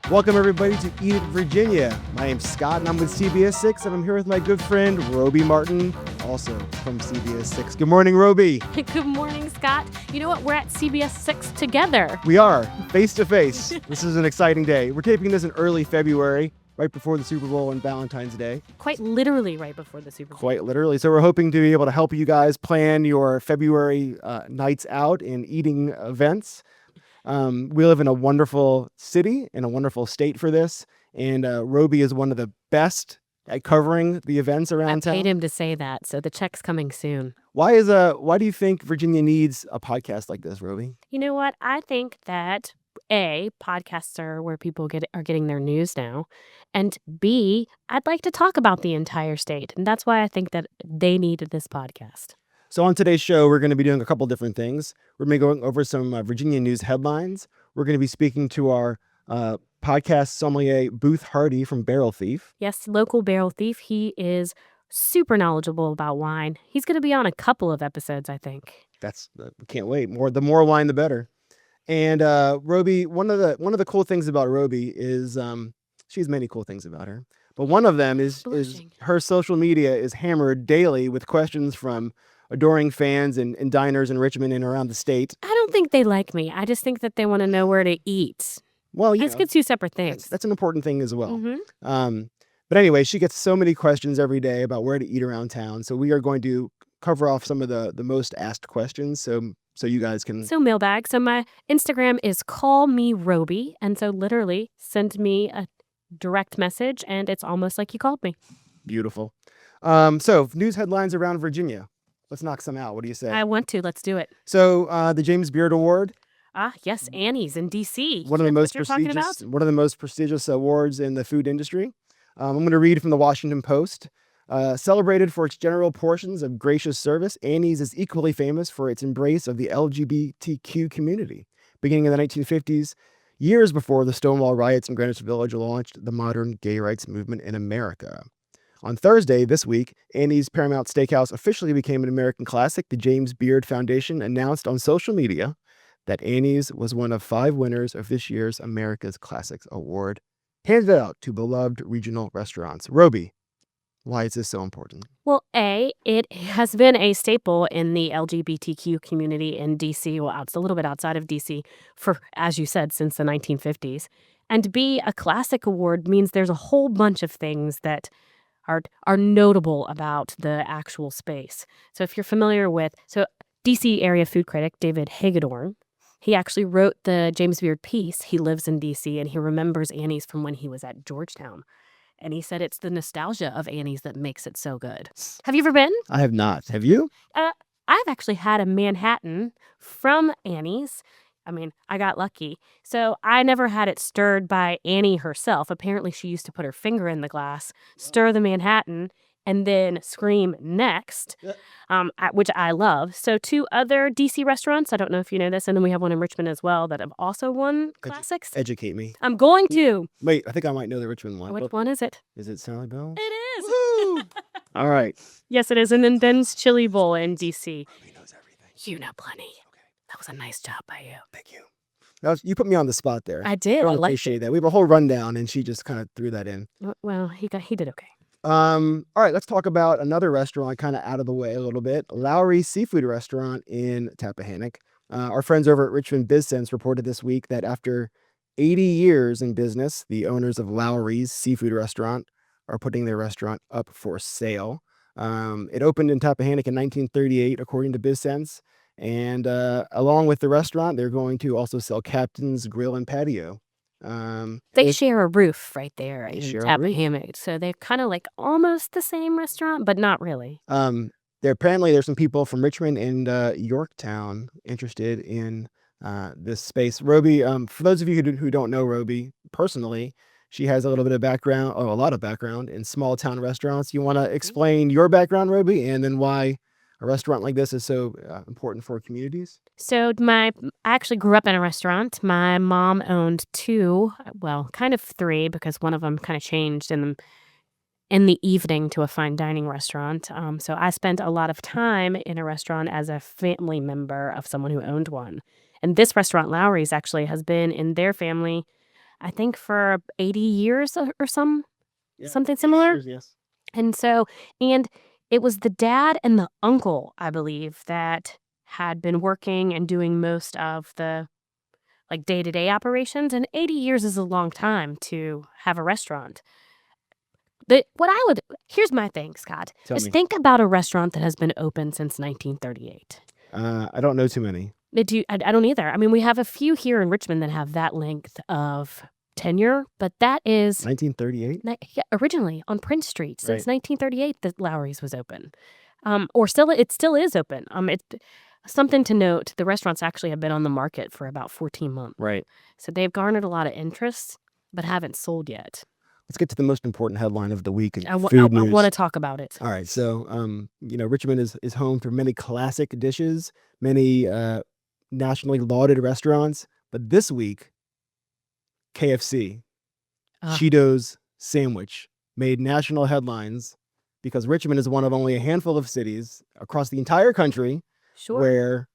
Welcome, everybody, to Eat It, Virginia. My name's Scott, and I'm with CBS 6, and I'm here with my good friend, Robey Martin, also from CBS 6. Good morning, Robey. Good morning, Scott. You know what? We're at CBS 6 together. We are, face to face. This is an exciting day. We're taping this in early February, right before the Super Bowl and Valentine's Day. Quite literally right before the Super Bowl. Quite literally. So we're hoping to be able to help you guys plan your February nights out and eating events. We live in a wonderful city and a wonderful state for this. And Robey is one of the best at covering the events around town. I paid him to say that, so the check's coming soon. Why do you think Virginia needs a podcast like this, Robey? You know what? I think that A, podcasts are where people are getting their news now. And B, I'd like to talk about the entire state. And that's why I think that they needed this podcast. So on today's show, we're going to be doing a couple different things. We're going to be going over some Virginia news headlines. We're going to be speaking to our podcast sommelier, Booth Hardy from Barrel Thief. Yes, local Barrel Thief. He is super knowledgeable about wine. He's going to be on a couple of episodes, I think. We can't wait. The more wine, the better. And Robey, one of the cool things about Robey is she has many cool things about her. But one of them is her social media is hammered daily with questions from adoring fans and diners in Richmond and around the state. I don't think they like me. I just think that they want to know where to eat. Well, Let's get two separate things. That's an important thing as well. Mm-hmm. But anyway, she gets so many questions every day about where to eat around town. So we are going to cover off some of the most asked questions so you guys can... So mailbag. So my Instagram is call me Robey. And so literally send me a direct message and it's almost like you called me. Beautiful. So news headlines around Virginia. Let's knock some out. What do you say? I want to. Let's do it. So the James Beard Award. Yes, Annie's in D.C. One of the most prestigious awards in the food industry. I'm going to read from the Washington Post. Celebrated for its general portions of gracious service, Annie's is equally famous for its embrace of the LGBTQ community. Beginning in the 1950s, years before the Stonewall riots in Greenwich Village launched the modern gay rights movement in America. On Thursday this week, Annie's Paramount Steakhouse officially became an American classic. The James Beard Foundation announced on social media that Annie's was one of 5 winners of this year's America's Classics Award, handed out to beloved regional restaurants. Robey, why is this so important? Well, A, it has been a staple in the LGBTQ community in D.C., well, it's a little bit outside of D.C., for, as you said, since the 1950s. And B, a classic award means there's a whole bunch of things that are notable about the actual space. So if you're familiar with, DC area food critic David Hagedorn, he actually wrote the James Beard piece. He lives in DC and he remembers Annie's from when he was at Georgetown. And he said it's the nostalgia of Annie's that makes it so good. Have you ever been? I have not. Have you? I've actually had a Manhattan from Annie's. I mean, I got lucky. So I never had it stirred by Annie herself. Apparently, she used to put her finger in the glass, stir the Manhattan, and then scream next, which I love. So 2 other D.C. restaurants, I don't know if you know this, and then we have one in Richmond as well that have also won classics. Educate me. I'm going to. Wait, I think I might know the Richmond one. Which one is it? Is it Sally Bell's? It is. Woo! All right. Yes, it is. And then Ben's Chili Bowl in D.C. Robey knows everything. You know plenty. That was a nice job by you. Thank you. You put me on the spot there. I did. I appreciate that. We have a whole rundown, and she just kind of threw that in. Well, he did okay. All right, let's talk about another restaurant kind of out of the way a little bit. Lowry's Seafood Restaurant in Tappahannock. Our friends over at Richmond BizSense reported this week that after 80 years in business, the owners of Lowry's Seafood Restaurant are putting their restaurant up for sale. It opened in Tappahannock in 1938, according to BizSense. And along with the restaurant, they're going to also sell Captain's Grill and Patio. They share a roof right there in Tappahannock. So they're kind of like almost the same restaurant, but not really. There's some people from Richmond and Yorktown interested in this space. Robey, for those of you who don't know Robey personally, she has a little bit of background, a lot of background in small town restaurants. You want to explain your background, Robey, and then why a restaurant like this is so important for communities? So I actually grew up in a restaurant. My mom owned 2, well, kind of 3, because one of them kind of changed in the evening to a fine dining restaurant. So I spent a lot of time in a restaurant as a family member of someone who owned one. And this restaurant, Lowry's, actually has been in their family I think for 80 years or Yeah. something similar. Cheers, yes. And so, and it was the dad and the uncle, I believe, that had been working and doing most of the like day-to-day operations. And 80 years is a long time to have a restaurant. Here's my thing, Scott, Tell is me. think about a restaurant that has been open since 1938. I don't know too many. I don't either. I mean, we have a few here in Richmond that have that length of tenure, but that is 1938? originally on Prince Street since Right. 1938 that Lowry's was open, it still is open. It's something to note. The restaurants actually have been on the market for about 14 months, Right. so they've garnered a lot of interest, but haven't sold yet. Let's get to the most important headline of the week in I food news. want to talk about it. All right. So, Richmond is home to many classic dishes, many nationally lauded restaurants. But this week, KFC, Cheetos sandwich made national headlines because Richmond is one of only a handful of cities across the entire country Sure. where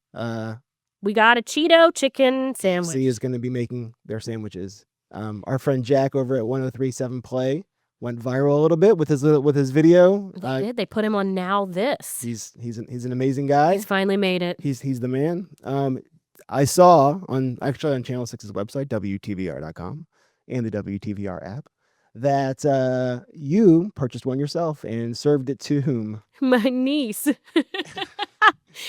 We got a Cheeto chicken sandwich. KFC is going to be making their sandwiches. Our friend Jack over at 103.7 Play went viral a little bit with his video. They did. They put him on Now This. He's an amazing guy. He's finally made it. He's the man. I saw on Channel 6's website, WTVR.com, and the WTVR app, that you purchased one yourself and served it to whom? My niece.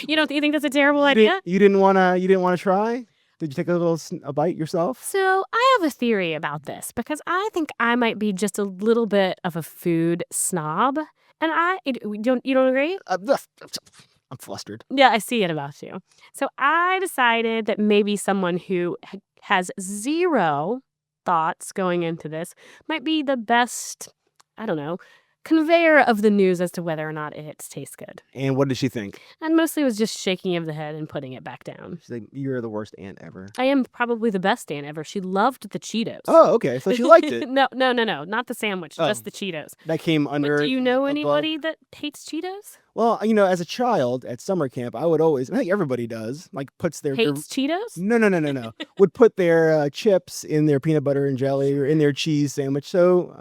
You think that's a terrible idea? You didn't want to try? Did you take a bite yourself? So I have a theory about this because I think I might be just a little bit of a food snob, and you don't agree? I'm flustered. Yeah, I see it about you. So I decided that maybe someone who has zero thoughts going into this might be the best, I don't know, conveyor of the news as to whether or not it tastes good. And what did she think? And mostly it was just shaking of the head and putting it back down. She's like, "You're the worst aunt ever." I am probably the best aunt ever. She loved the Cheetos. Oh, okay. So she liked it. No, not the sandwich, Oh. just the Cheetos. That came under. But do you know above. anybody that hates Cheetos? Well, as a child at summer camp, I would always, I think everybody does, like puts their Hates Cheetos? No. Would put their chips in their peanut butter and jelly or in their cheese sandwich. So,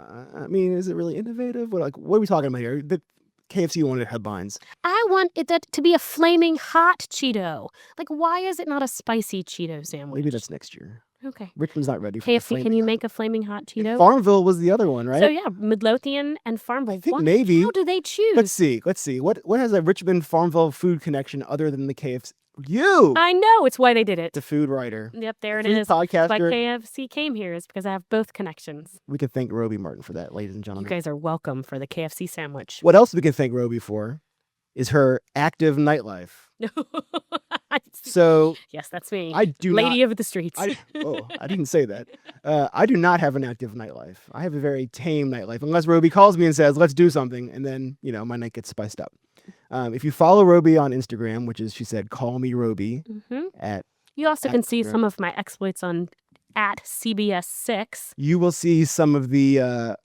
is it really innovative? What are we talking about here? The KFC wanted headlines. I want it to be a flaming hot Cheeto. Like, why is it not a spicy Cheeto sandwich? Maybe that's next year. Okay. Richmond's not ready for KFC, can you make a flaming hot Cheeto? Farmville was the other one, right? So yeah, Midlothian and Farmville. I think maybe. How do they choose? Let's see. What has a Richmond Farmville food connection other than the KFC? You! I know, it's why they did it. The food writer. Yep, there it Food is. That's why podcaster. KFC came here, is because I have both connections. We can thank Robey Martin for that, ladies and You gentlemen. guys are welcome for the KFC sandwich. What else we can thank Robey for is her active nightlife. So yes, that's me. I do Lady not, of the streets. I didn't say that. I do not have an active nightlife. I have a very tame nightlife, unless Robey calls me and says, "Let's do something," and then my night gets spiced up. If you follow Robey on Instagram, which is, she said, "Call me Robey," at You also at can see Instagram. some of my exploits on at CBS6. You will see some of the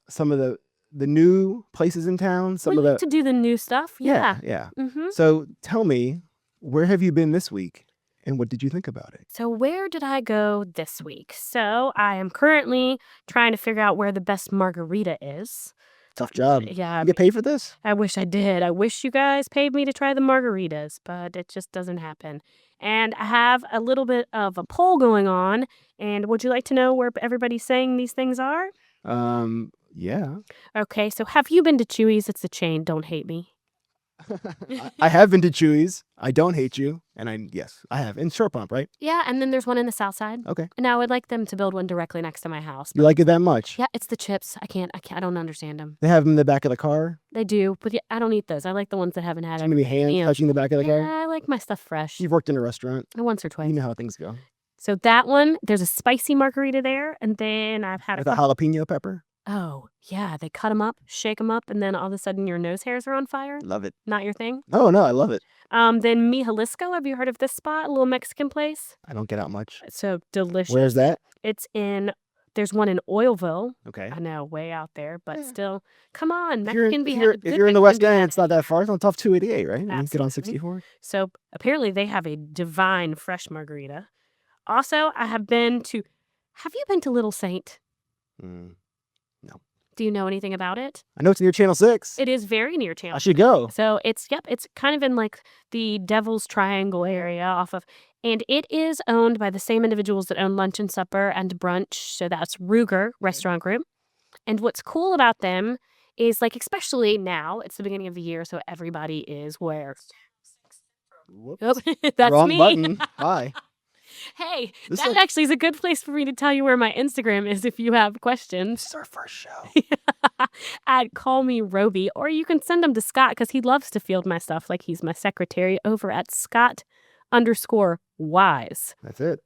new places in town. Some We of the like to do the new stuff. Yeah. So tell me, where have you been this week, and what did you think about it? So where did I go this week? So I am currently trying to figure out where the best margarita is. Tough job. Yeah, You get paid for this? I wish I did. I wish you guys paid me to try the margaritas, but it just doesn't happen. And I have a little bit of a poll going on. And would you like to know where everybody's saying these things are? Yeah. Okay, so have you been to Chewy's? It's a chain. Don't hate me. I have been to Chewy's. I don't hate you. And yes, I have. In Short Pump, right? Yeah, and then there's one in the South Side. Okay. And I would like them to build one directly next to my house. You like it that much? Yeah, it's the chips. I don't understand them. They have them in the back of the car. They do, but yeah, I don't eat those. I like the ones that haven't had Too many hands touching the back of the car. Yeah, I like my stuff fresh. You've worked in a restaurant. Once or twice. You know how things go. So that one, there's a spicy margarita there, and then I've had With a jalapeno pepper. Oh, yeah, they cut them up, shake them up, and then all of a sudden your nose hairs are on fire. Love it. Not your thing? Oh, no, I love it. Then Mi Jalisco, have you heard of this spot? A little Mexican place? I don't get out much. So delicious. Where's that? There's one in Oilville. Okay. I know, way out there, but still, come on, If you're, Mexican if you're in the West End, it's not that far. It's not tough 288, right? You get on Absolutely. 64. So apparently they have a divine fresh margarita. Also, have you been to Little Saint? Mm, no. Do you know anything about it? I know it's near Channel 6. It is very near I Channel. should go. So it's kind of in like the Devil's Triangle area and it is owned by the same individuals that own Lunch and Supper and Brunch. So that's Ruger Restaurant Group. And what's cool about them is like, especially now, it's the beginning of the year, so everybody is where. Whoops. Oh, that's Wrong me. button. Hi. Hey, This that is- actually is a good place for me to tell you where my Instagram is if you have questions. This is our first show. At Call Me Robey, or you can send them to Scott because he loves to field my stuff like he's my secretary over at Scott_Wise. That's it.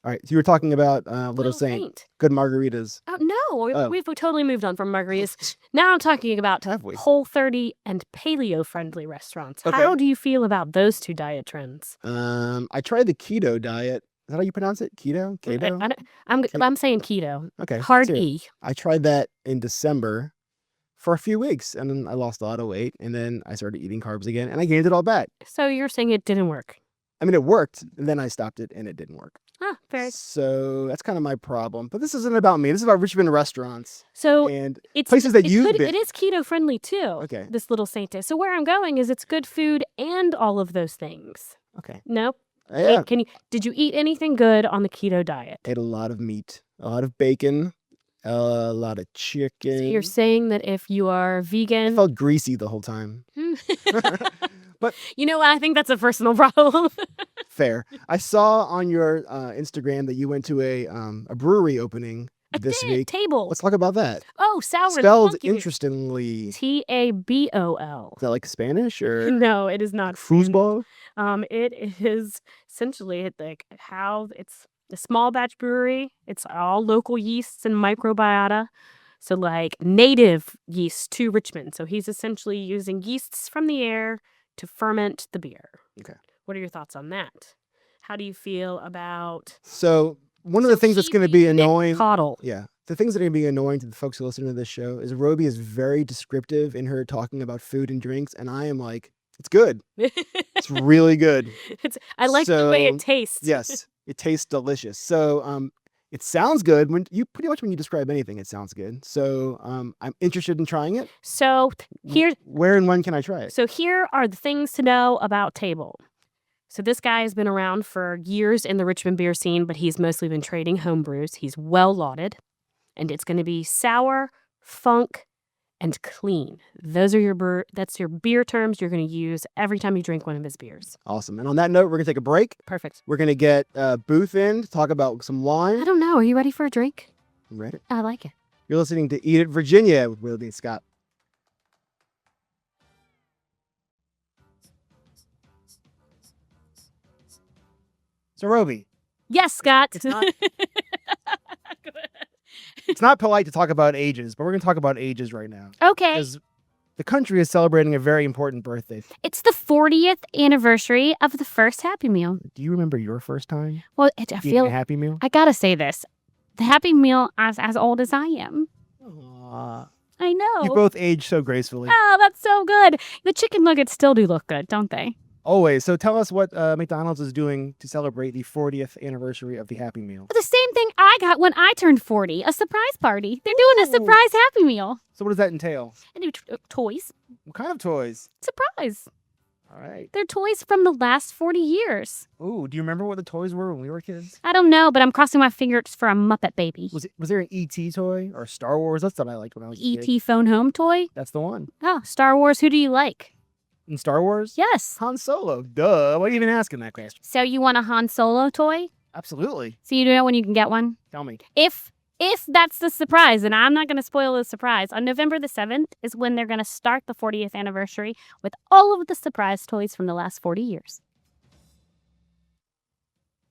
All right. So you were talking about Little Saint. Good margaritas. Oh, no. Oh. We've totally moved on from margaritas. Now I'm talking about Have we? Whole30 and paleo-friendly restaurants. Okay. How do you feel about those two diet trends? I tried the keto diet. Is that how you pronounce it? Keto? Keto? I'm saying keto. Okay. Hard let's hear it. E. I tried that in December for a few weeks, and then I lost a lot of weight, and then I started eating carbs again, and I gained it all back. So you're saying it didn't work? I mean, it worked, and then I stopped it, and it didn't work. Ah, very. So that's kind of my problem. But this isn't about me. This is about Richmond restaurants So and it's places that you've been. It is keto friendly too. Okay. This Little Saint is. So where I'm going is it's good food and all of those things. Okay. Nope. Yeah. Did you eat anything good on the keto diet? Ate a lot of meat, a lot of bacon, a lot of chicken. So you're saying that if you are I vegan, felt greasy the whole time. But you know what? I think that's a personal problem. fair. I saw on your Instagram that you went to a brewery opening this week. Table. Let's talk about that. Oh, sour. Spelled funky. interestingly. TABOL. Is that like Spanish or No, it is not. foosball? It is essentially like how it's a small batch brewery. It's all local yeasts and microbiota. So like native yeast to Richmond. So he's essentially using yeasts from the air to ferment the beer. Okay. What are your thoughts on that? How do you feel about So one of the things that's going to be annoying. Coddle? Yeah. The things that are going to be annoying to the folks who listen to this show is Robey is very descriptive in her talking about food and drinks. And I am like, it's good. It's really good. I like the way So, it tastes. Yes. It tastes delicious. So it sounds good. When you describe anything, it sounds good. So I'm interested in trying it. So Where and when can I try it? So here are the things to know about Table. So this guy has been around for years in the Richmond beer scene, but he's mostly been trading home brews. He's well lauded, and it's going to be sour, funk, and clean. Those are that's your beer terms you're going to use every time you drink one of his beers. Awesome. And on that note, we're going to take a break. Perfect. We're going to get Booth in to talk about some wine. I don't know. Are you ready for a drink? I'm ready. I like it. You're listening to Eat It Virginia with Willie and Scott. So, Robey, Yes, Scott. It's not- it's not polite to talk about ages, but we're going to talk about ages right now. Okay. Because the country is celebrating a very important birthday. It's the 40th anniversary of the first Happy Meal. Do you remember your first time Well, I eating feel a Happy Meal? I gotta say this. The Happy Meal as old as I am. Aw. I know. You both age so gracefully. Oh, that's so good. The chicken nuggets still do look good, don't they? Always. So tell us what McDonald's is doing to celebrate the 40th anniversary of the Happy Meal. The same thing I got when I turned 40, a surprise party. They're doing a surprise Happy Meal. So what does that entail? They do toys. What kind of toys? Surprise. All right. They're toys from the last 40 years. Ooh, do you remember what the toys were when we were kids? I don't know, but I'm crossing my fingers for a Muppet Baby. Was there an E.T. toy or Star Wars? That's what I liked when I was a kid. E.T. phone home toy? That's the one. Oh, Star Wars, who do you like? In Star Wars? Yes. Han Solo. Duh. Why are you even asking that question? So you want a Han Solo toy? Absolutely. So you know when you can get one? Tell me. If that's the surprise, and I'm not going to spoil the surprise, on November the 7th is when they're going to start the 40th anniversary with all of the surprise toys from the last 40 years.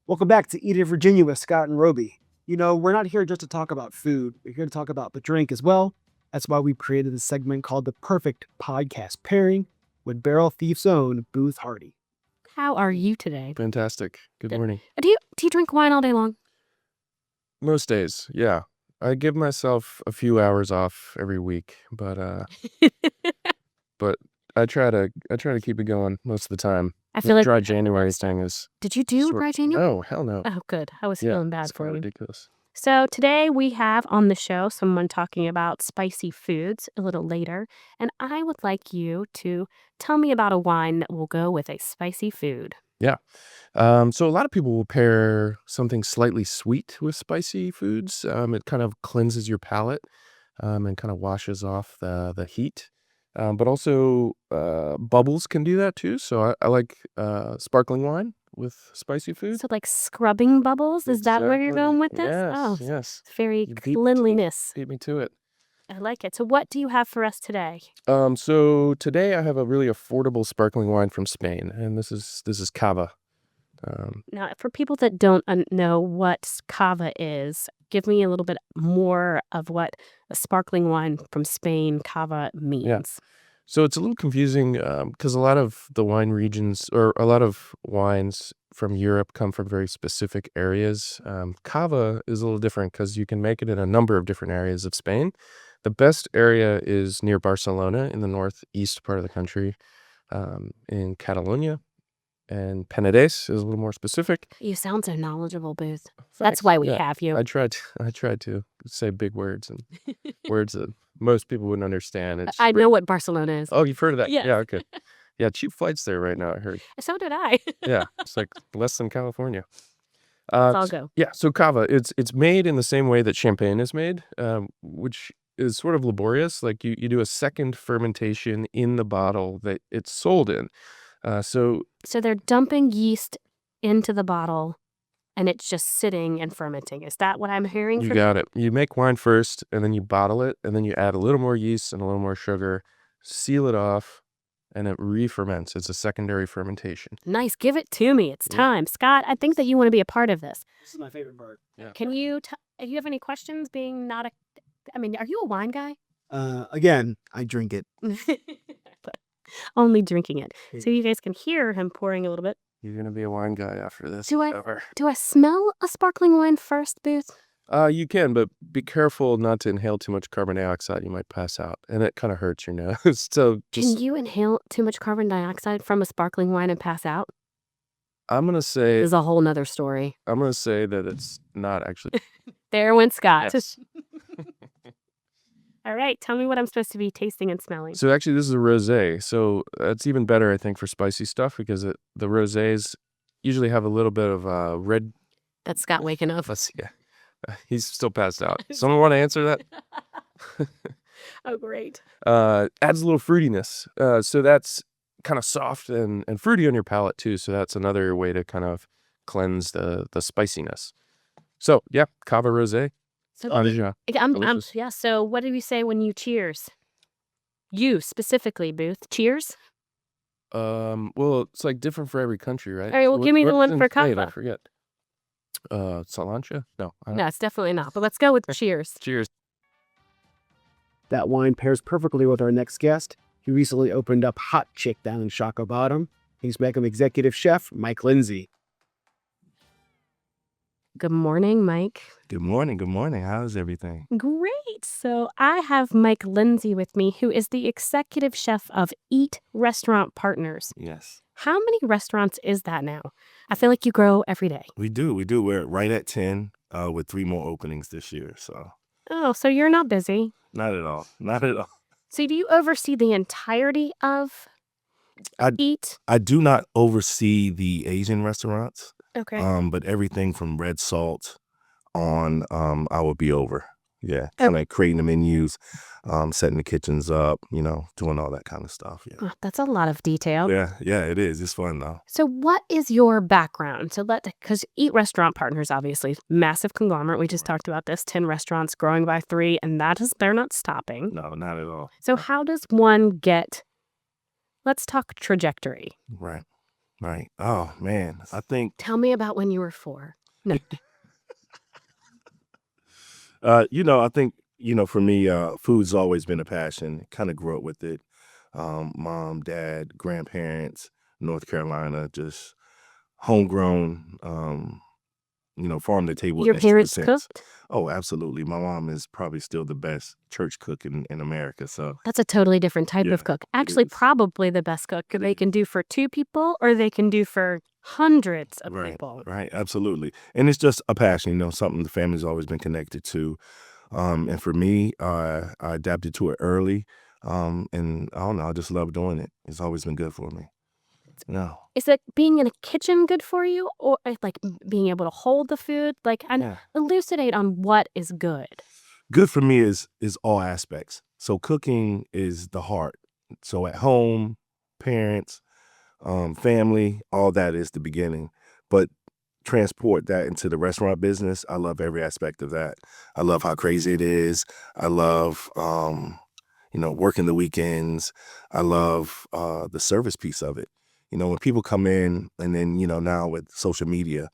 Welcome back to Eat It Virginia with Scott and Robey. You know, we're not here just to talk about food. We're here to talk about the drink as well. That's why we created this segment called The Perfect Podcast Pairing with Barrel Thief's own Booth Hardy. How are you today? Fantastic. Good morning. Do you drink wine all day long? Most days, yeah. I give myself a few hours off every week, but I try to keep it going most of the time. I feel like. Dry January thing is Did you do sort- dry January? No, hell no. Oh, good. I was Yeah, feeling bad it's for kinda you. ridiculous. So today we have on the show someone talking about spicy foods a little later, and I would like you to tell me about a wine that will go with a spicy food. Yeah. So a lot of people will pair something slightly sweet with spicy foods. It kind of cleanses your palate, and kind of washes off the heat. But also bubbles can do that too. So I like sparkling wine with spicy food. So, like scrubbing bubbles, is that where you're going with this? Oh, Yes, yes. it's very You cleanliness. beat me to it. I like it. So, what do you have for us today? So today I have a really affordable sparkling wine from Spain, and this is cava. Now, for people that don't know what cava is, give me a little bit more of what a sparkling wine from Spain cava means. So it's a little confusing because a lot of the wine regions or a lot of wines from Europe come from very specific areas. Cava is a little different because you can make it in a number of different areas of Spain. The best area is near Barcelona in the northeast part of the country, in Catalonia. And Penedès is a little more specific. You sound so knowledgeable, Booth. Thanks. That's why we Yeah, have you. I tried to say big words and words that most people wouldn't understand. It's I know what Barcelona is. Oh, you've heard of that? Yes. Yeah, okay. Yeah, cheap flights there right now, I heard. So did I. Yeah, it's like less than California. Let's all go. Yeah, so cava, it's made in the same way that champagne is made, which is sort of laborious. Like you do a second fermentation in the bottle that it's sold in. So So they're dumping yeast into the bottle and it's just sitting and fermenting. Is that what I'm hearing? you got it. You make wine first, and then you bottle it, and then you add a little more yeast and a little more sugar, seal it off, and it re-ferments. It's a secondary fermentation. Nice. Give it to me. It's Yeah. time. Scott, I think that you want to be a part of this. This is my favorite part. Can you, if you have any questions being not a, I mean, are you a wine guy? Again, I drink it. Only drinking it. So you guys can hear him pouring a little bit. You're gonna be a wine guy after this. Do I- Ever. Do I smell a sparkling wine first, Booth? You can, but be careful not to inhale too much carbon dioxide. You might pass out, and it kind of hurts your nose. So Can just, you inhale too much carbon dioxide from a sparkling wine and pass out? I'm gonna say This is a whole nother story. that it's not actually. There went Scott. Yes. All right, tell me what I'm supposed to be tasting and smelling. So actually, this is a rosé. So that's even better, I think, for spicy stuff because the rosés usually have a little bit of red. That's Scott waking up. Let's see. Yeah. He's still passed out. Someone want to answer that? Oh, great. Adds a little fruitiness. So that's kind of soft and fruity on your palate too. So that's another way to kind of cleanse the spiciness. So yeah, cava rosé. So Déjà. Delicious. yeah. So what do you say when you cheers? You specifically, Booth. Cheers. Well, it's like different for every country, right? All right, well, give me the what's one in for Spain? I cava. forget. Cilantro? No. I don't. No, it's definitely not. But let's go with cheers. Cheers. That wine pairs perfectly with our next guest. He recently opened up Hot Chick down in Shaka Bottom. He's become executive chef Mike Lindsey. Good morning, Mike. Good morning. Good morning. How's everything? Great. So I have Mike Lindsey with me, who is the executive chef of Eat Restaurant Partners. Yes, How many restaurants is that now? I feel like you grow every day. we do. We do. We're right at 10 with 3 more openings this year. So Oh, so you're not busy. not at all. Not at all. So do you oversee the entirety of Eat? I do not oversee the Asian restaurants, Okay. but everything from red salt on, I will be over. Yeah, kind of creating the menus, setting the kitchens up, doing all that kind of stuff. Yeah, Oh, that's a lot of detail. yeah, it is. It's fun though. So what is your background? So because Eat Restaurant Partners, obviously, massive conglomerate. We just talked about this, 10 restaurants growing by 3, and they're not stopping. No, not at all. So how does one get, let's talk trajectory. Right. Oh man, I think Tell me about when you were 4. No. I think, for me, food's always been a passion. Kind of grew up with it. Mom, dad, grandparents, North Carolina, just homegrown. farm to table Your in that true parents sense. cooked? Oh, absolutely. My mom is probably still the best church cook in America. So That's a totally different type yeah, of cook. it Actually, is. probably the best cook It they is. can do for 2 people or they can do for hundreds of Right, people. right, absolutely. And it's just a passion, something the family's always been connected to. And for me, I adapted to it early. And I don't know, I just love doing it. It's always been good for me. No. Is it being in a kitchen good for you or like being able to hold the food? Like, and Yeah. elucidate on what is good. Good for me is all aspects. So cooking is the heart. So at home, parents, family, all that is the beginning. But transport that into the restaurant business, I love every aspect of that. I love how crazy it is. I love working the weekends. I love the service piece of it. When people come in and then, now with social media,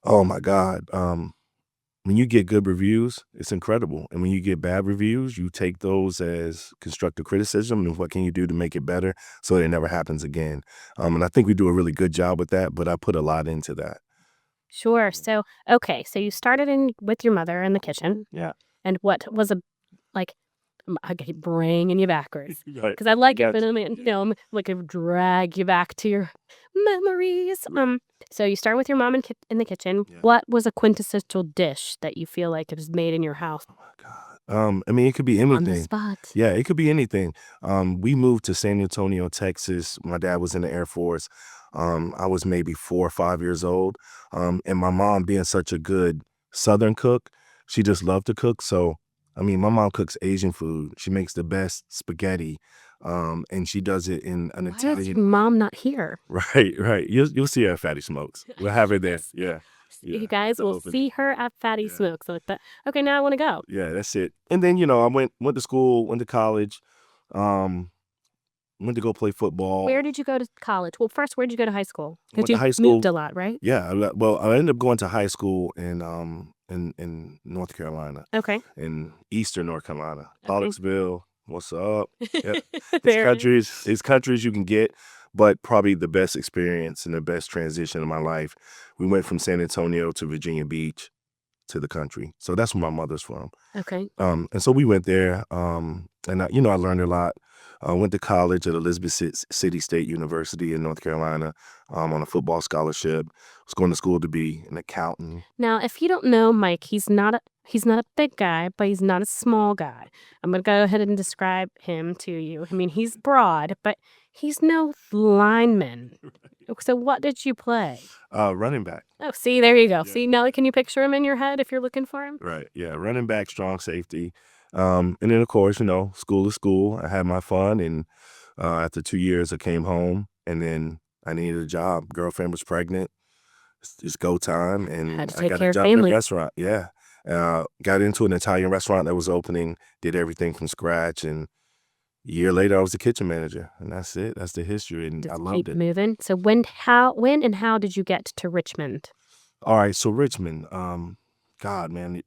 oh my God, when you get good reviews, it's incredible. And when you get bad reviews, you take those as constructive criticism and what can you do to make it better so it never happens again. And I think we do a really good job with that, but I put a lot into that. Sure. So, okay. So you started in with your mother in the kitchen. Yeah. And what was like, I keep bringing you backwards Right. because I like it, Gotcha. but I mean, like it drag you back to your memories. So you start with your mom in the kitchen. Yeah. What was a quintessential dish that you feel like it is made in your house? Oh my God. I mean, it could be On the anything. spot. Yeah, it could be anything. We moved to San Antonio, Texas. My dad was in the Air Force. I was maybe 4 or 5 years old. And my mom, being such a good Southern cook, she just loved to cook. So, I mean, my mom cooks Asian food. She makes the best spaghetti. And she does it in an Why is Italian. your mom not here? Right. You'll see her at Fatty Smokes. We'll have her there. Yeah. You guys the will opening. see her at Fatty Yeah. Smokes. Like that. Okay, now I want to go. Yeah, that's it. And then, I went to school, went to college, went to go play football. Where did you go to college? Well, first, where did you go to high school? Went Because to you high school. moved a lot, right? Yeah, I ended up going to high school in North Carolina, Okay. in Eastern North Carolina, Okay. Pollocksville. What's up? Yep. There it is. It's countries you can get, but probably the best experience and the best transition in my life. We went from San Antonio to Virginia Beach to the country. So that's where my mother's from. Okay. And so we went there, and I learned a lot. Went to college at Elizabeth City State University in North Carolina on a football scholarship. Was going to school to be an accountant. Now, if you don't know Mike, he's not a big guy, but he's not a small guy. I'm going to go ahead and describe him to you. I mean, he's broad, but he's no lineman. So what did you play? Running back. Oh, see, there you go. Yeah. See, now can you picture him in your head if you're looking for him? Right. Yeah. Running back, strong safety. And then, of course, school is school. I had my fun. And after 2 years, I came home. And then I needed a job. Girlfriend was pregnant. It's go time. And Had to I take got care a of job in a family. restaurant. Yeah. Got into an Italian restaurant that was opening. Did everything from scratch. And a year later, I was the kitchen manager. And that's it. That's the history. And I Just loved keep it. moving. So when and how did you get to Richmond? All right. So Richmond. God, man,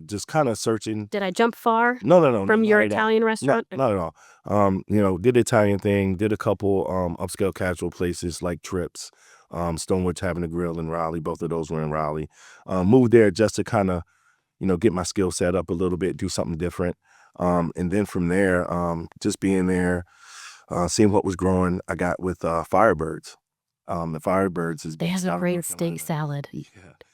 just kind of searching. Did I jump far No, from your not at all. Italian restaurant? Not at all. Did the Italian thing, did a couple upscale casual places like Trips, Stonewood Tavern and Grill in Raleigh. Both of those were in Raleigh. Moved there just to kind of, get my skill set up a little bit, do something different. And then from there, just being there, seeing what was growing, I got with Firebirds. The Firebirds is They have based a out of great North steak Carolina. salad. Yeah.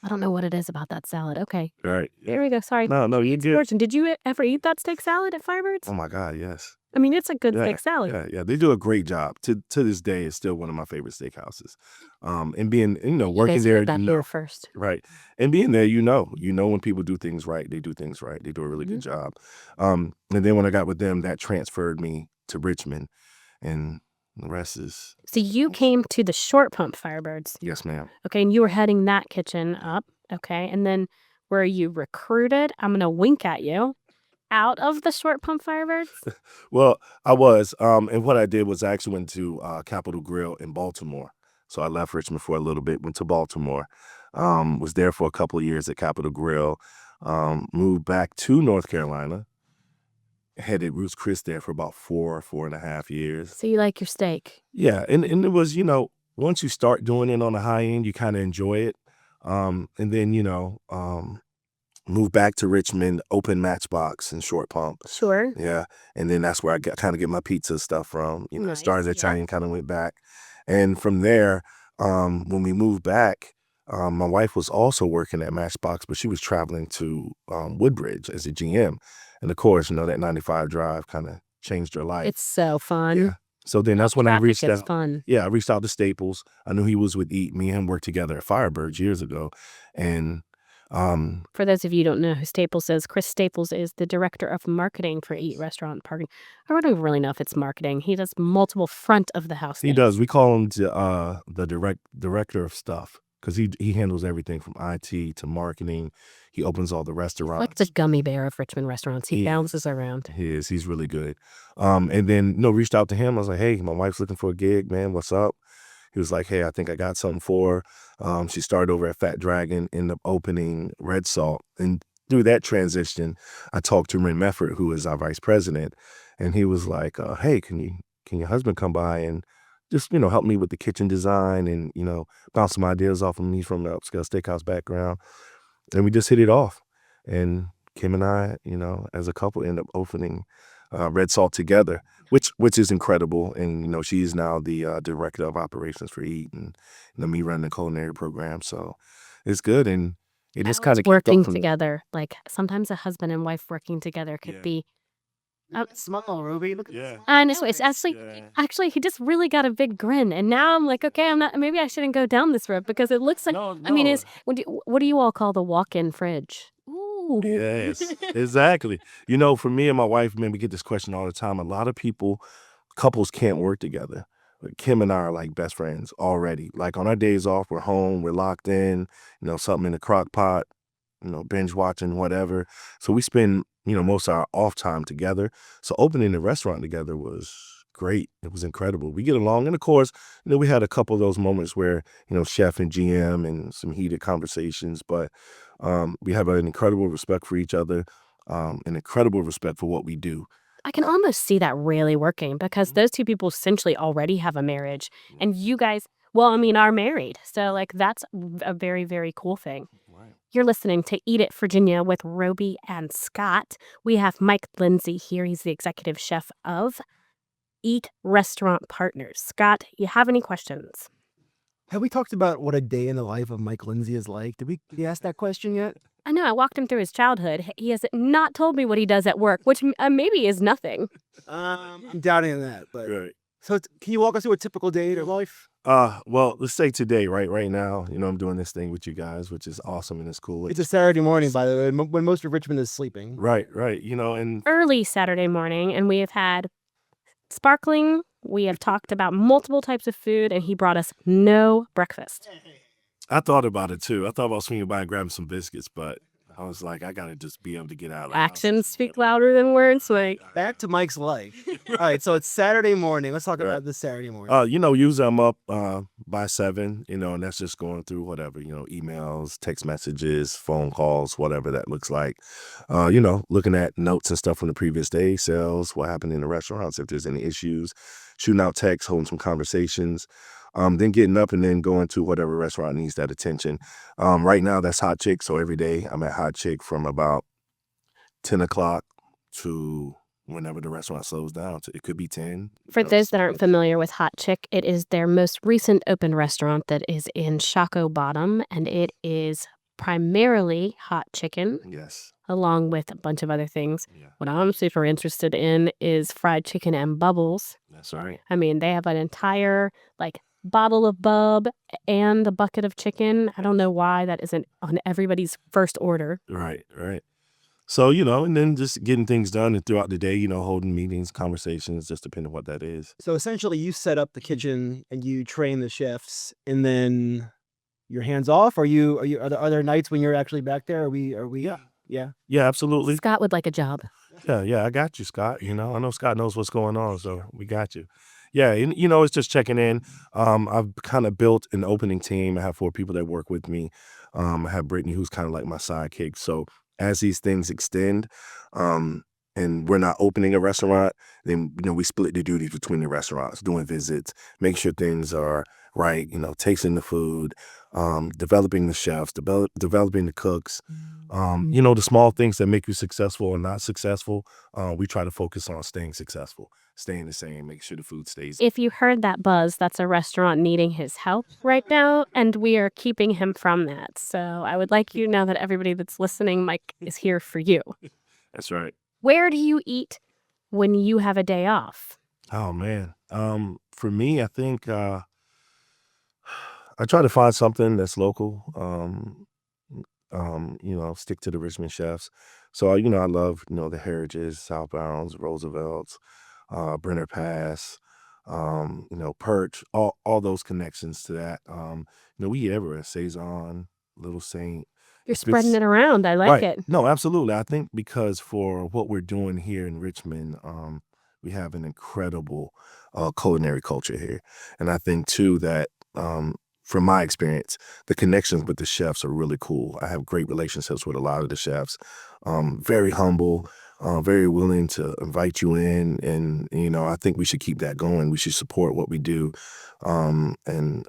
I don't know what it is about that salad. Okay. Right. There we go. Sorry. No, you good. Fortune, did you ever eat that steak salad at Firebirds? Oh my God, yes. I mean, it's a good steak salad. Yeah. They do a great job. To this day, it's still one of my favorite steakhouses. And being, working guys there, heard that here first. right. And being there, when people do things right, they do things right. They do a really good job. And then when I got with them, that transferred me to Richmond, and the rest is, So you came to the Short Pump Firebirds. yes, ma'am. Okay. And you were heading that kitchen up. Okay. And then were you recruited? I'm going to wink at you. Out of the Short Pump Firebirds? Well, I was. And what I did was I actually went to Capitol Grill in Baltimore. So I left Richmond for a little bit, went to Baltimore, was there for a couple of years at Capitol Grill, moved back to North Carolina, headed Ruth's Chris there for about 4.5 years. So you like your steak? Yeah, and it was, once you start doing it on the high end, you kind of enjoy it. And then, moved back to Richmond, opened Matchbox and Short Pump. Sure. Yeah. And then that's where I kind of get my pizza stuff from. Nice, Started yeah. Italian, kind of went back. And from there, when we moved back, my wife was also working at Matchbox, but she was traveling to Woodbridge as a GM. And of course, that 95 drive kind of changed her life. It's so fun. Yeah. So then that's when I Traffic reached is out. fun. Yeah, I reached out to Staples. I knew he was with Eat. Me and him worked together at Firebirds years ago. And For those of you who don't know who Staples is, Chris Staples is the director of marketing for Eat Restaurant Parking. I don't really know if it's marketing. He does multiple front of the house he things. does. We call him the director of stuff because he handles everything from IT to marketing. He opens all the restaurants. Like the gummy bear of Richmond restaurants. He He bounces around. He's really good. And then, reached out to him. I was like, hey, my wife's looking for a gig, man. What's up? He was like, hey, I think I got something for her. She started over at Fat Dragon, ended up opening Red Salt. And through that transition, I talked to Ren Mefford, who is our vice president. And he was like, hey, can your husband come by and just, help me with the kitchen design and, bounce some ideas off of me from the upscale steakhouse background. And we just hit it off. And Kim and I, as a couple, end up opening Red Salt together, which is incredible. And, she is now the director of operations for Eat and me running the culinary program. So it's good. And it just kind of working together. Like sometimes a husband and wife working together could be. Small, Robey. Look at this. I know. It's actually, he just really got a big grin. And now I'm like, okay, maybe I shouldn't go down this road because it looks like, I mean, what do you all call the walk-in fridge? Ooh. Yes, exactly. For me and my wife, man, we get this question all the time. A lot of couples can't work together. But Kim and I are like best friends already. Like on our days off, we're home, we're locked in, something in the crock pot, binge watching, whatever. So we spend, most of our off time together. So opening the restaurant together was great. It was incredible. We get along. And of course, we had a couple of those moments where, chef and GM and some heated conversations, but we have an incredible respect for each other, an incredible respect for what we do. I can almost see that really working because those two people essentially already have a marriage and you guys, are married. So like that's a very, very cool thing. Right. You're listening to Eat It Virginia with Robey and Scott. We have Mike Lindsey here. He's the executive chef of Eat Restaurant Partners. Scott, you have any questions? Have we talked about what a day in the life of Mike Lindsey is like? Did he ask that question yet? I know. I walked him through his childhood. He has not told me what he does at work, which maybe is nothing. I'm doubting that. But Right. so can you walk us through a typical day in your life? Well, let's say today, right now, I'm doing this thing with you guys, which is awesome and it's cool. It's a Saturday morning, by the way, when most of Richmond is sleeping. Right. And Early Saturday morning, and we have had sparkling. We have talked about multiple types of food, and he brought us no breakfast. I thought about it too. I thought about swinging by and grabbing some biscuits, but I was like, I gotta just be able to get out of the house. Actions speak louder than words. Like, Back to Mike's life. All right, so it's Saturday morning. Let's talk about this Saturday morning. Usually I'm up by 7, and that's just going through whatever, emails, text messages, phone calls, whatever that looks like. Looking at notes and stuff from the previous day, sales, what happened in the restaurants, if there's any issues, shooting out texts, holding some conversations. Then getting up and then going to whatever restaurant needs that attention. Right now, that's Hot Chick. So every day I'm at Hot Chick from about 10 o'clock to whenever the restaurant slows down. It could be 10. for those that aren't familiar with Hot Chick, it is their most recent open restaurant that is in Shockoe Bottom, and it is primarily hot chicken, Yes. along with a bunch of other things. Yeah. What I'm super interested in is fried chicken and bubbles. That's right. I mean, they have an entire bottle of bub and a bucket of chicken. I don't know why that isn't on everybody's first order. Right. So, and then just getting things done and throughout the day, holding meetings, conversations, just depending on what that is. So essentially, you set up the kitchen and you train the chefs, and then you're hands off. Are there nights when you're actually back there? Are we? Yeah. Yeah, absolutely. Scott would like a job. Yeah, I got you, Scott. I know Scott knows what's going on, so we got you. Yeah, and it's just checking in. I've kind of built an opening team. I have 4 people that work with me. I have Brittany, who's kind of like my sidekick. So as these things extend, and we're not opening a restaurant, then we split the duties between the restaurants, doing visits, make sure things are right? Tasting the food, developing the chefs, developing the cooks. The small things that make you successful or not successful, we try to focus on staying successful, staying the same, make sure the food stays. If you heard that buzz, that's a restaurant needing his help right now, and we are keeping him from that. So I would like you to know that everybody that's listening, Mike is here for you. That's right. Where do you eat when you have a day off? Oh man. For me, I think I try to find something that's local. Stick to the Richmond chefs. So I love the Heritages, Southbounds, Roosevelt's, Brenner Pass, Perch, all those connections to that. We eat everywhere. Saison, Little Saint. You're spreading it around. I like Right. it. No, absolutely. I think because for what we're doing here in Richmond, we have an incredible culinary culture here. And I think too that from my experience, the connections with the chefs are really cool. I have great relationships with a lot of the chefs. Very humble, very willing to invite you in. And, I think we should keep that going. We should support what we do and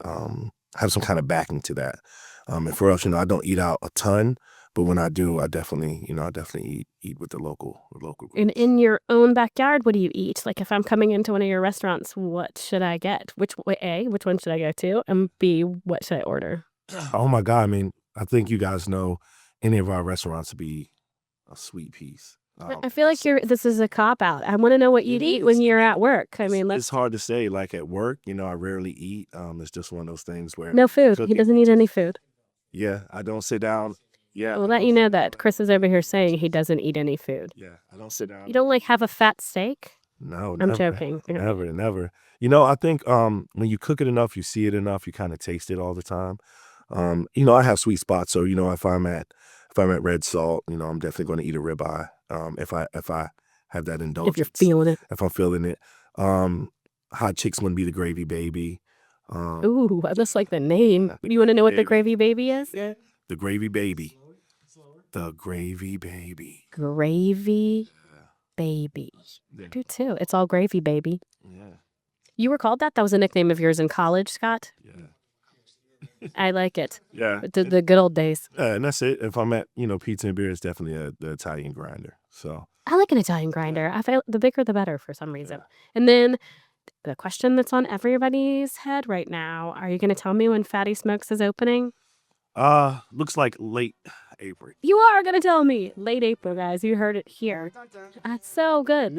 have some kind of backing to that. And for us, I don't eat out a ton, but when I do, I definitely eat with the local groups. And in your own backyard, what do you eat? Like if I'm coming into one of your restaurants, what should I get? Which one should I go to? And B, what should I order? Oh my God. I mean, I think you guys know any of our restaurants to be a sweet piece. I feel like this is a cop-out. I want to know what you'd eat when you're at work. I mean, it's hard to say. Like at work, I rarely eat. It's just one of those things where no food. He cooking- doesn't eat any food. Yeah, I don't sit down. Yeah. We'll let you know that Chris is over here saying he doesn't eat any food. Yeah, I don't sit down. You don't have a fat steak? No, I'm never, joking. never. I think when you cook it enough, you see it enough, you kind of taste it all the time. I have sweet spots. So if I'm at Red Salt, I'm definitely going to eat a ribeye. If I have that indulgence. If you're feeling it. If I'm feeling it. Hot Chicks wouldn't be the Gravy Baby. Ooh, I just like the name. You want to know what the Gravy Baby is? Yeah. The Gravy Baby. The Gravy Baby. Gravy Baby. Yeah. I do too. It's all gravy, baby. Yeah. You were called that? That was a nickname of yours in college, Scott? Yeah. I like it. Yeah. The good old days. And that's it. If I'm at, pizza and beer, it's definitely the Italian grinder. So I like an Italian grinder. I feel the bigger the better for some reason. And then the question that's on everybody's head right now, are you going to tell me when Fatty Smokes is opening? Looks like late April. You are going to tell me. Late April, guys. You heard it here. That's so good.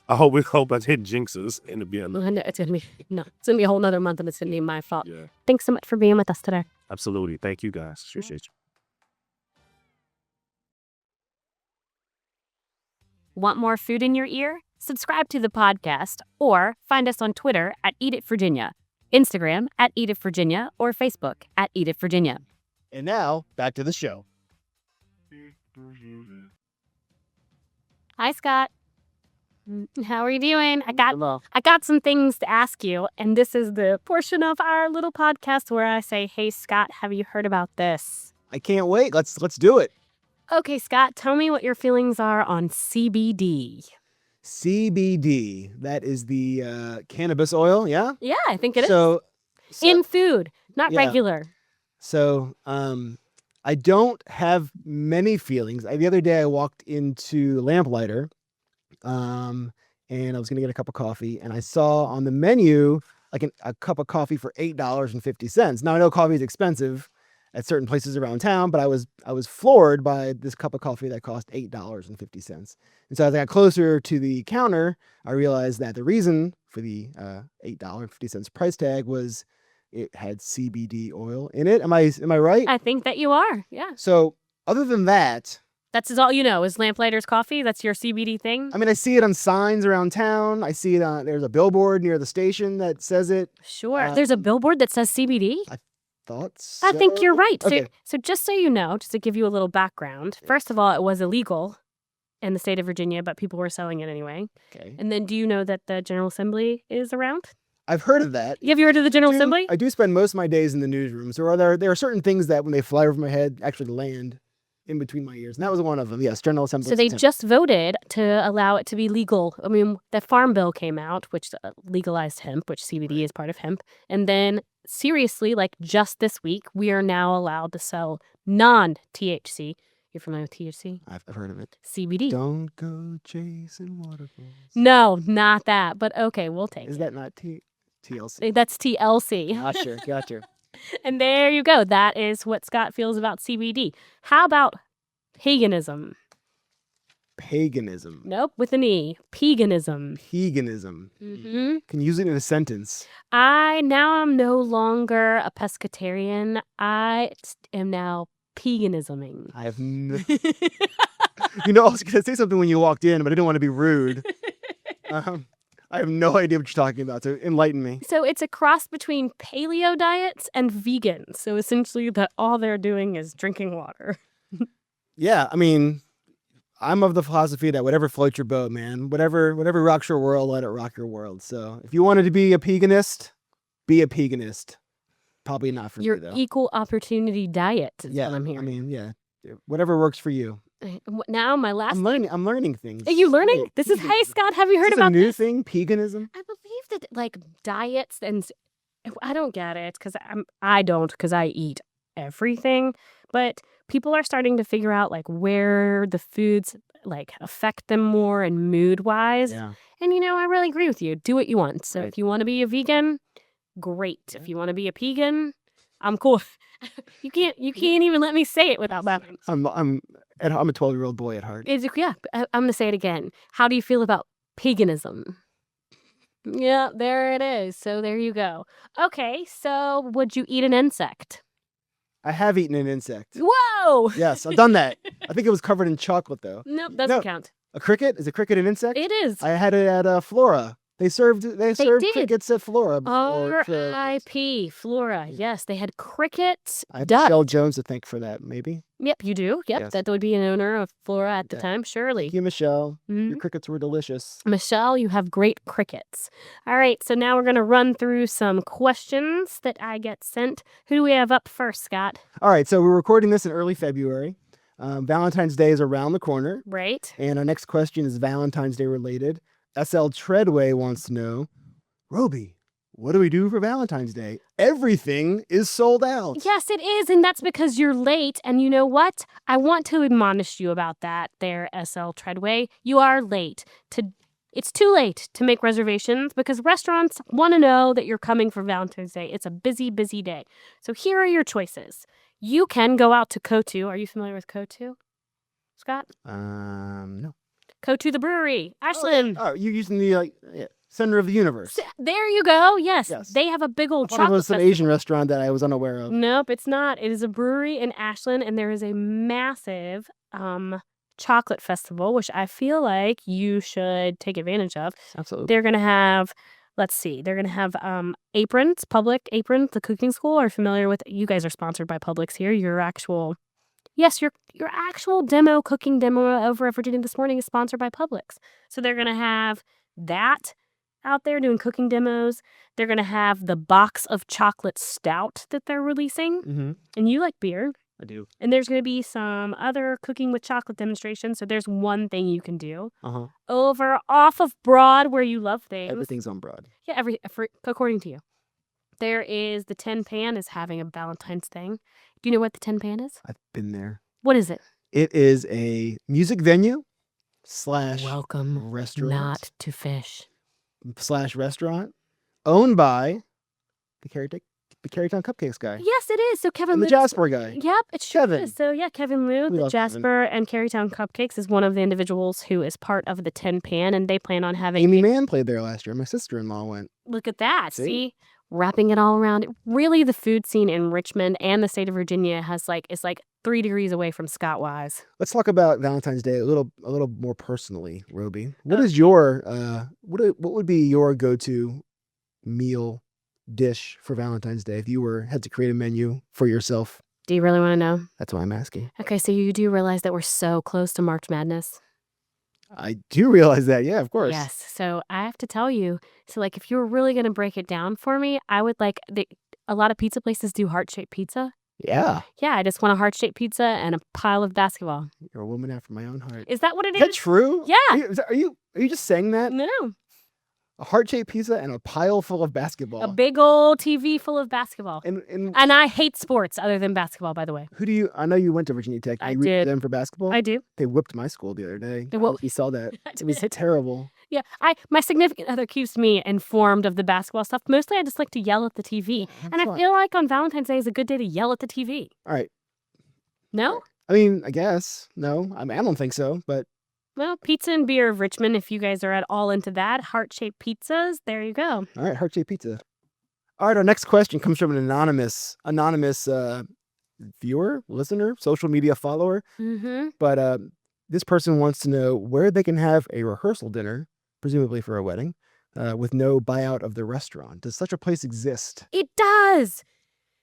I hope I didn't jinx us in the beginning. Well, no, it's going to be a whole nother month and it's going to be my fault. Yeah. Thanks so much for being with us today. Absolutely. Thank you guys. Appreciate you. Want more food in your ear? Subscribe to the podcast or find us on Twitter at Eat It Virginia, Instagram at Eat It Virginia, or Facebook at Eat It Virginia. And now, back to the show. Hi, Scott. How are you doing? I got some things to ask you, and this is the portion of our little podcast where I say, "Hey, Scott, have you heard about this?" I can't wait. Let's do it. Okay, Scott, tell me what your feelings are on CBD. CBD. That is the cannabis oil, yeah? Yeah, I think it is. So In food, not Yeah. regular. So I don't have many feelings. The other day I walked into Lamplighter and I was going to get a cup of coffee, and I saw on the menu like a cup of coffee for $8.50. Now I know coffee is expensive at certain places around town, but I was floored by this cup of coffee that cost $8.50. And so as I got closer to the counter, I realized that the reason for the $8.50 price tag was it had CBD oil in it. Am I right? I think that you are. Yeah. So other than that, That's all you know is Lamplighter's coffee. That's your CBD thing. I mean, I see it on signs around town. I see it on, there's a billboard near the station that says it. Sure. There's a billboard that says CBD. Thoughts? I think you're right. Okay. So just so you know, just to give you a little background, first of all, it was illegal in the state of Virginia, but people were selling it anyway. Okay. And then do you know that the General Assembly is around? I've heard of that. Have you heard of the General Assembly? I do spend most of my days in the newsroom. So there are certain things that when they fly over my head actually land in between my ears. And that was one of them. Yes, General Assembly. So they just voted to allow it to be legal. I mean, the Farm Bill came out, which legalized hemp, which CBD is part of hemp. And then seriously, like just this week, we are now allowed to sell non-THC. You're familiar with THC? I've heard of it. CBD. Don't go chasing waterfalls. No, not that. But okay, we'll take Is it. that not TLC? That's TLC. Gotcha. And there you go. That is what Scott feels about CBD. How about paganism? Paganism. Nope, with an E. Paganism. Paganism. Mm-hmm. Can you use it in a sentence. I'm no longer a pescatarian. I am now paganisming. I have no... I was going to say something when you walked in, but I didn't want to be rude. I have no idea what you're talking about, so enlighten me. So it's a cross between paleo diets and vegan. So essentially all they're doing is drinking water. Yeah, I mean, I'm of the philosophy that whatever floats your boat, man. Whatever rocks your world, let it rock your world. So if you wanted to be a paganist, be a paganist. Probably not for Your me, though. equal opportunity diet is what I'm hearing. I mean, yeah. Whatever works for you. Now my last... I'm learning things. Are you learning? Hey, This is... Hey, Scott, have you heard is this about a new this? thing, paganism? I believe that like diets and... I don't get it because I eat everything. But people are starting to figure out like where the foods like affect them more and mood-wise. Yeah. And I really agree with you. Do what you want. So Right. if you want to be a vegan, great. If you want to be a pagan, I'm cool. You can't even let me say it without laughing. I'm a 12-year-old boy at heart. I'm going to say it again. How do you feel about paganism? Yeah, there it is. So there you go. Okay, so would you eat an insect? I have eaten an insect. Whoa! Yes, I've done that. I think it was covered in chocolate, though. Nope, doesn't No. count. A cricket? Is a cricket an insect? It is. I had it at Flora. They served did. crickets at Flora. R.I.P. Flora. Yes, they had crickets. I have duck. Michelle Jones to thank for that, maybe. Yep, you do. Yep, Yes. that would be an owner of Flora at the Yeah. time, surely. Thank you, Michelle. Mhm. Your crickets were delicious. Michelle, you have great crickets. All right, so now we're going to run through some questions that I get sent. Who do we have up first, Scott? All right, so we're recording this in early February. Valentine's Day is around the corner. Right. And our next question is Valentine's Day related. SL Treadway wants to know, Robey, what do we do for Valentine's Day? Everything is sold out. Yes, it is, and that's because you're late. And you know what? I want to admonish you about that there, SL Treadway. You are late. It's too late to make reservations because restaurants want to know that you're coming for Valentine's Day. It's a busy, busy day. So here are your choices. You can go out to Kotu. Are you familiar with Kotu, Scott? No. Kotu the brewery. Ashland. Oh, you're using the center of the universe. There you go. Yes. Yes. They have a big old I thought it chocolate was some festival. Asian restaurant that I was unaware of. Nope, it's not. It is a brewery in Ashland, and there is a massive chocolate festival, which I feel like you should take advantage of. Absolutely. They're going to have, let's see, they're going to have aprons, Public Aprons, the cooking school. Are familiar with, you guys are sponsored by Publix here. Your actual demo, cooking demo over at Virginia This Morning is sponsored by Publix. So they're going to have that out there doing cooking demos. They're going to have the box of chocolate stout that they're releasing. Mm-hmm. And you like beer. I do. And there's going to be some other cooking with chocolate demonstrations. So there's one thing you can do. Uh-huh. Over off of Broad where you love things. Everything's on Broad. Yeah, according to you. There is the Tin Pan is having a Valentine's thing. Do you know what the Tin Pan is? I've been there. What is it? It is a music venue / Welcome restaurant not to fish. / restaurant owned by the Carytown Cupcakes guy Yes, it is. So Kevin and the Liu- Jasper guy. Yep, it's true. Kevin. So yeah, Kevin Liu, We the love Kevin. Jasper and Carytown Cupcakes is one of the individuals who is part of the Tin Pan, and they plan on having. Amy Mann played there last year. My sister-in-law went. Look at that. See? See? Wrapping it all around. Really, the food scene in Richmond and the state of Virginia is like 3 degrees away from Scott Wise. Let's talk about Valentine's Day a little more personally, Robey. What is your what would be your go-to meal dish for Valentine's Day if you had to create a menu for yourself? Do you really want to know? That's why I'm asking. Okay, so you do realize that we're so close to March Madness? I do realize that. Yeah, of course. Yes. So I have to tell you, so like if you were really going to break it down for me, I would like, a lot of pizza places do heart-shaped pizza. Yeah. Yeah, I just want a heart-shaped pizza and a pile of basketball. You're a woman after my own heart. Is that what it Is that is? true? Yeah. Are you just saying that? No. a heart-shaped pizza, and a pile full of basketball. A big old TV full of basketball. And And I hate sports other than basketball, by the way. who do you? I know you went to Virginia Tech. I You root for did. them for basketball. I do. They whipped my school the other day. They I whoop- hope you saw that. I It was did. terrible. Yeah, my significant other keeps me informed of the basketball stuff. Mostly, I just like to yell at the TV, and I fine. feel like on Valentine's Day is a good day to yell at the TV. All right. No? I mean, I guess no. I don't think so. But Well, Pizza and Beer of Richmond, if you guys are at all into that, heart-shaped pizzas, there you go. all right, heart-shaped pizza. All right, our next question comes from an anonymous viewer, listener, social media follower. Mm-hmm. But this person wants to know where they can have a rehearsal dinner, presumably for a wedding, with no buyout of the restaurant. Does such a place exist? It does.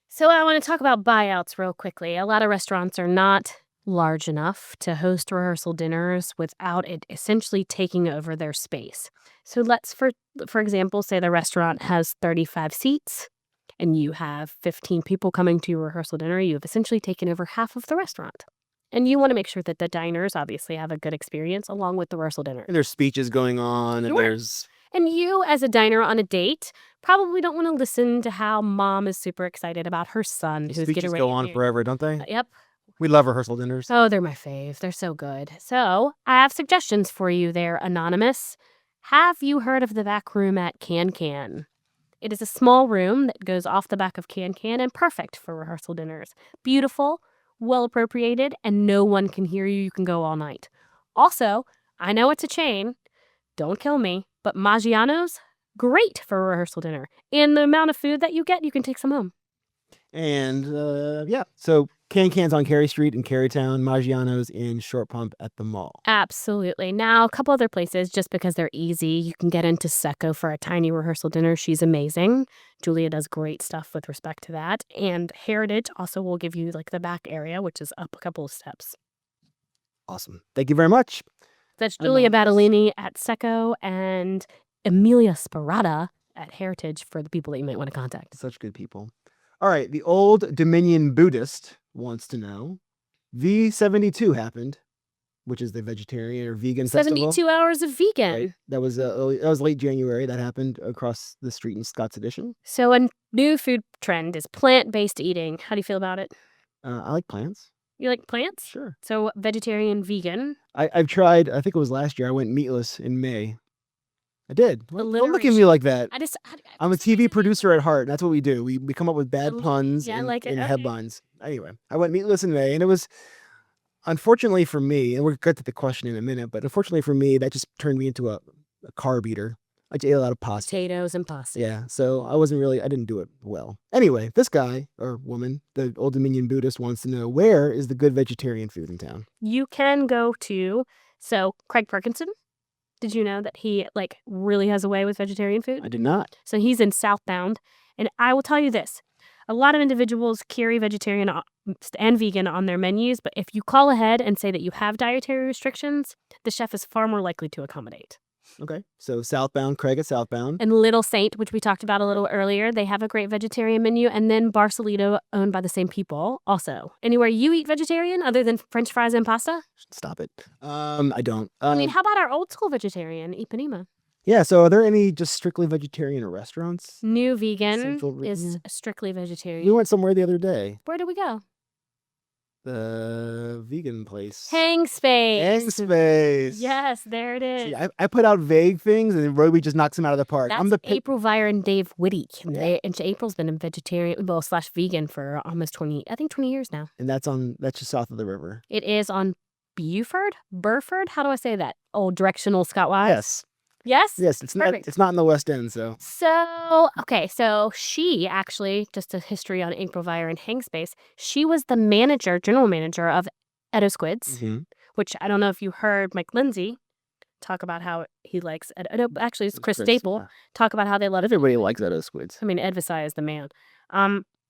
So I want to talk about buyouts real quickly. A lot of restaurants are not large enough to host rehearsal dinners without it essentially taking over their space. So let's, for example, say the restaurant has 35 seats and you have 15 people coming to your rehearsal dinner. You have essentially taken over half of the restaurant. And you want to make sure that the diners obviously have a good experience along with the rehearsal dinner. And there's speeches going on, and Sure. there's And you, as a diner on a date, probably don't want to listen to how mom is super excited about her son who's speeches getting ready go to on be- forever, don't they? Yep. We love rehearsal dinners. Oh, they're my fave. They're so good. So I have suggestions for you there, Anonymous. Have you heard of the back room at Can Can? It is a small room that goes off the back of Can Can and perfect for rehearsal dinners. Beautiful, well appropriated, and no one can hear you. You can go all night. Also, I know it's a chain. Don't kill me. But Maggiano's, great for a rehearsal dinner. And the amount of food that you get, you can take some home. And yeah, so Can Can's on Cary Street in Carytown, Maggiano's in Short Pump at the mall. Absolutely. Now, a couple other places, just because they're easy, you can get into Secco for a tiny rehearsal dinner. She's amazing. Julia does great stuff with respect to that. And Heritage also will give you like the back area, which is up a couple of steps. Awesome. Thank you very much. That's Julia Anonymous. Battolini at Secco and Emilia Sparata at Heritage for the people that you might want to contact. Such good people. All right, the Old Dominion Buddhist wants to know, V72 happened, which is the vegetarian or vegan festival. 72 hours of vegan. Right? That was late January. That happened across the street in Scott's Addition. So a new food trend is plant-based eating. How do you feel about it? I like plants. You like plants? Sure. So vegetarian, vegan. I've tried. I think it was last year. I went meatless in May. I did. Don't look at me Alliteration. like that. I'm a just say TV the producer at heart. That's what we do. We come up with bad Al- puns yeah, I and, like it. and Okay. headlines. Anyway, I went meatless in May, and it was, unfortunately for me, and we'll get to the question in a minute, but unfortunately for me, that just turned me into a carb eater. I ate a lot of pasta. potatoes and pasta. Yeah, so I didn't do it well. Anyway, this guy or woman, the Old Dominion Buddhist, wants to know, where is the good vegetarian food in town? You can go to, so Craig Perkinson, did you know that he like really has a way with vegetarian food? I did not. So he's in Southbound. And I will tell you this, a lot of individuals carry vegetarian and vegan on their menus, but if you call ahead and say that you have dietary restrictions, the chef is far more likely to accommodate. Okay, so Southbound, Craig at Southbound. And Little Saint, which we talked about a little earlier, they have a great vegetarian menu. And then Barcelito, owned by the same people, also. Anywhere you eat vegetarian other than French fries and pasta? Stop it. I don't. I mean, how about our old school vegetarian, Ipanema? Yeah, so are there any just strictly vegetarian restaurants? New vegan Central is Virginia. strictly vegetarian. We went somewhere the other day. Where did we go? The vegan place. Hang Space. Hang Space. Yes, there it is. See, I put out vague things, and then Robey just knocks them out of the park. That's I'm the April Vire and Dave Whitty. And, Yeah. and April's been a vegetarian, well, / vegan for almost 20 years now. and that's just south of the river. It is on Burford? How do I say that? Old directional Scott Wise? Yes, Yes? yes. It's not. Perfect. It's not in the West End, so So, okay, so she actually, just a history on April Vire and Hang Space, she was the general manager of Edo Squids, which I don't know if you heard Mike Lindsey talk about how he likes Edo. Actually, it's Chris Staple. yeah. Talk about how they love Everybody likes Edo Squids. I mean, Ed Visay is the man.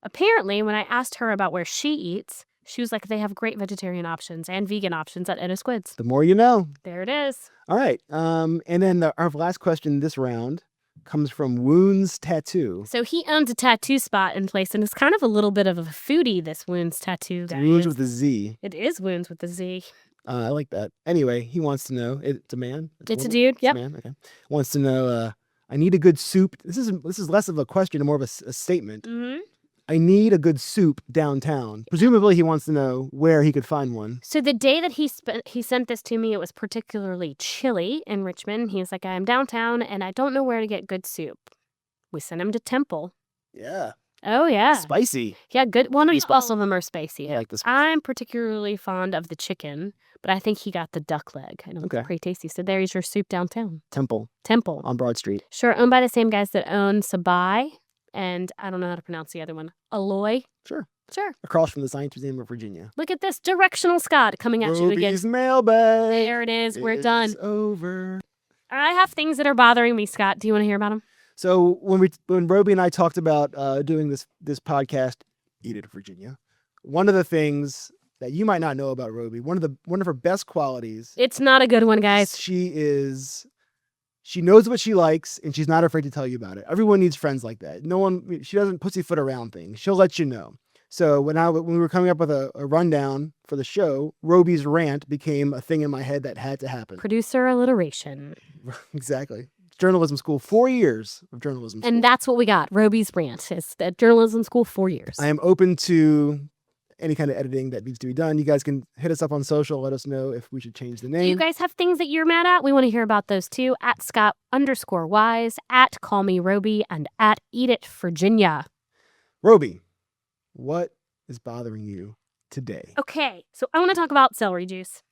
Apparently, when I asked her about where she eats, she was like, they have great vegetarian options and vegan options at Edo Squids. The more you know. There it is. All right. And then our last question this round comes from Wounds Tattoo. So he owns a tattoo spot in place, and it's kind of a little bit of a foodie, this Wounds Tattoo guy. Wounds is. with a Z. It is Wounds with the Z. I like that. Anyway, he wants to know. It's a man. It's a woman? dude. It's a Yep. man. Okay. Wants to know I need a good soup. This is less of a question and more of a statement. Mm-hmm. I need a good soup downtown. Presumably, he wants to know where he could find one. So the day that he sent this to me, it was particularly chilly in Richmond. He was like, I'm downtown and I don't know where to get good soup. We sent him to Temple. Yeah. Oh, yeah. Spicy. Yeah, good. One Pretty of them are spicy. Yeah, I like this. I'm particularly fond of the chicken, but I think he got the duck leg. I know Okay. it's pretty tasty. So there's your soup downtown. Temple Temple. on Broad Street. Sure, owned by the same guys that own Sabai, and I don't know how to pronounce the other one. Aloy. Sure. Sure. Across from the Science Museum of Virginia. Look at this directional Scott coming at you again. Robey's mailbag. There it is. We're done. It's over. I have things that are bothering me, Scott. Do you want to hear about them? So when Robey and I talked about doing this podcast, Eat It, Virginia, one of the things that you might not know about Robey, one of her best qualities. It's not a good one, guys. She knows what she likes and she's not afraid to tell you about it. Everyone needs friends like that. She doesn't pussyfoot around things. She'll let you know. So when we were coming up with a rundown for the show, Robey's rant became a thing in my head that had to happen. Producer alliteration. Exactly. Journalism school, 4 years of journalism school. And that's what we got. Robey's rant. It's at journalism school, 4 years. I am open to any kind of editing that needs to be done. You guys can hit us up on social. Let us know if we should change the Do name. you guys have things that you're mad at? We want to hear about those too. At Scott_Wise, at Call Me Robey, and at Eat It Virginia. Robey, what is bothering you today? Okay, so I want to talk about celery juice.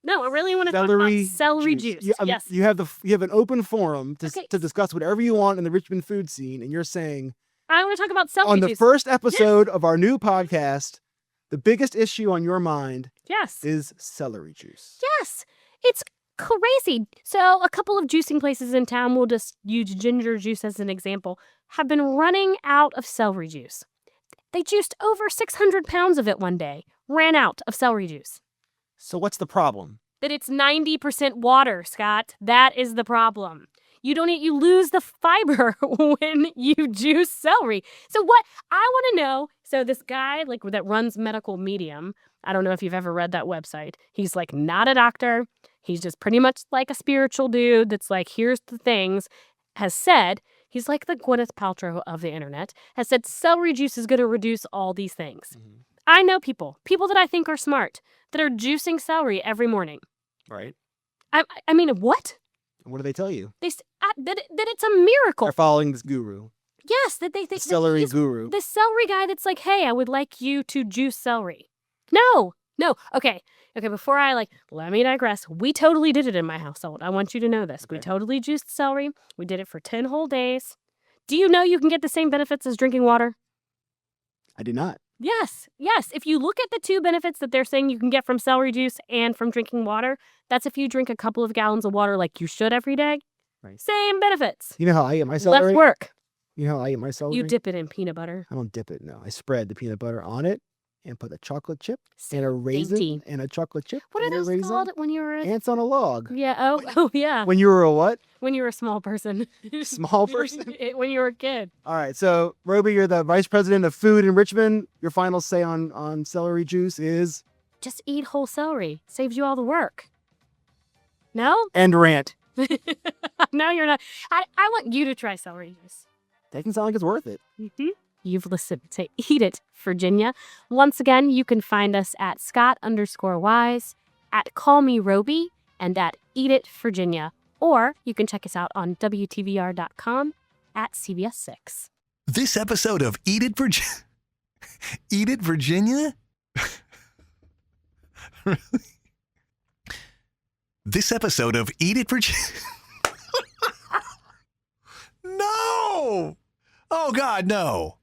No, I really want to talk about celery juice. Yes. You have an open forum to Okay. discuss whatever you want in the Richmond food scene, and you're saying I want to talk about celery on juice. the first episode of our new podcast, the biggest issue on your mind Yes. is celery juice. Yes. It's crazy. So a couple of juicing places in town, we'll just use ginger juice as an example, have been running out of celery juice. They juiced over 600 pounds of it one day, ran out of celery juice. So what's the problem? That it's 90% water, Scott. That is the problem. You lose the fiber when you juice celery. So what I want to know, so this guy that runs Medical Medium, I don't know if you've ever read that website. He's not a doctor. He's just pretty much like a spiritual dude that's here's the things, has said, he's like the Gwyneth Paltrow of the internet, has said celery juice is going to reduce all these things. Mm-hmm. I know people that I think are smart, that are juicing celery every morning. Right. I mean, what? What do they tell you? That it's a miracle. They're following this guru. Yes, that they think The celery he's guru. the celery guy that's hey, I would like you to juice celery. No. Okay, before I let me digress. We totally did it in my household. I want you to know this. We Okay. totally juiced celery. We did it for 10 whole days. Do you know you can get the same benefits as drinking water? I did not. Yes. If you look at the two benefits that they're saying you can get from celery juice and from drinking water, that's if you drink a couple of gallons of water like you should every day. Right. Same benefits. You know how I eat my celery? Less work. You know how I eat my celery? You dip it in peanut butter. I don't dip it, no. I spread the peanut butter on it and put a chocolate chip and a raisin Dainty. and a chocolate chip What are and a those raisin. called when you were Ants on a log. Yeah. Oh, yeah. When you were a what? When you were a small person. Small person? When you were a kid. All right. So, Robey, you're the vice president of food in Richmond. Your final say on celery juice is? Just eat whole celery. Saves you all the work. No? End rant. No, you're not. I want you to try celery juice. That can sound like it's worth it. Mm-hmm. You've listened to Eat It, Virginia. Once again, you can find us at Scott_Wise, at Call Me Robey, and at Eat It, Virginia. Or you can check us out on WTVR.com at CBS 6. This episode of Eat It Virginia. Eat It Virginia? Really? This episode of Eat It Virginia. No! Oh, God, no.